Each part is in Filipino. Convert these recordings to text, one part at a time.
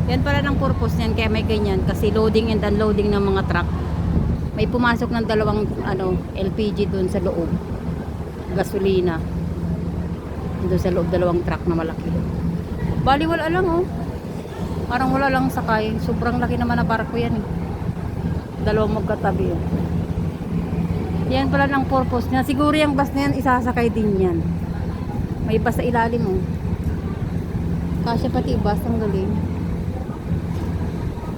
Yan pala ng purpose niyan, kaya may ganyan. Kasi loading and unloading ng mga truck. May pumasok ng dalawang LPG dun sa loob. Gasolina. Doon sa loob, dalawang truck na malaki. Bali wala lang oh. Parang wala lang sakay. Sobrang laki naman na barko yan eh. Dalawang magkatabi oh. Yan pala ng purpose niya. Siguro yung bus na yan, isasakay din yan. May bus sa ilalim oh. Kasya pati bus, ang galing.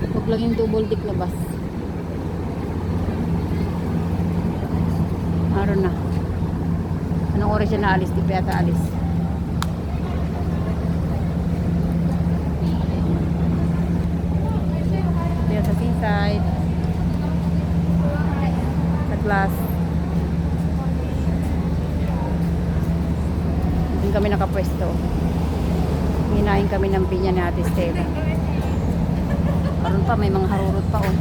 Huwag lang yung double deck na bus. Araw na. Anong oras siya naalis? Di pa yata alis. Diyan sa seaside. Sa class. Doon kami nakapwesto. Hinahin kami ng pinya ni Ate Stella. Karon pa, may mga harurot pa oh.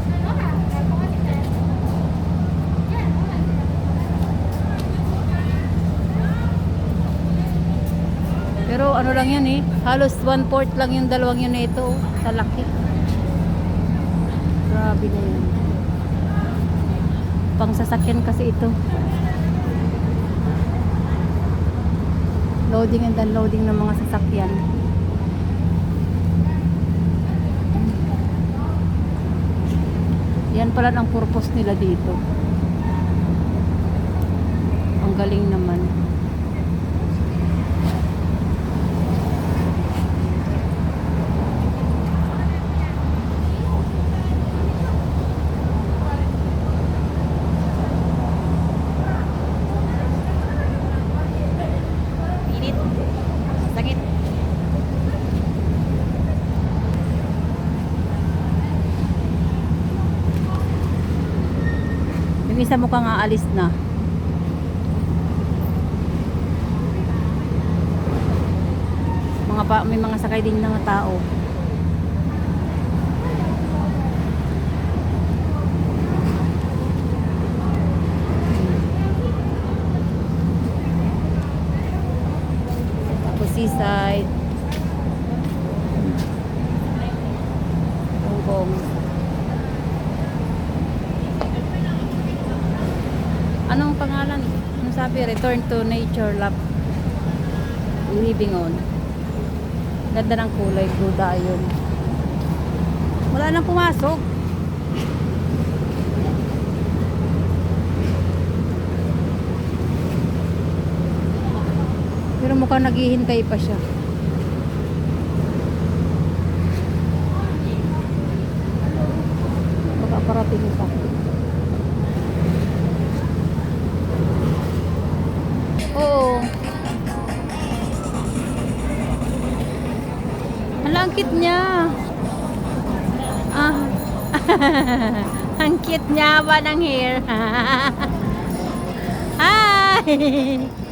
Pero ano lang yan eh. Halos 1/4 lang yung dalawang yun na ito oh, sa laki. Grabe na yun. Pang sasakyan kasi ito. Loading and unloading ng mga sasakyan. Yan pala ang purpose nila dito. Ang galing naman. Init. Sakit. Yung isa mukhang aalis na. May mga sakay din ng tao. Tapos seaside. Hongkong. Anong pangalan? Anong sabi? Return to nature lab. Living on. Ganda ng kulay, blue dayon. Wala nang pumasok. Pero mukhang naghihintay pa siya. Baka parating pa. Oo. Ang cute niya. Ah. Ang cute niya ba ng hair? Hi!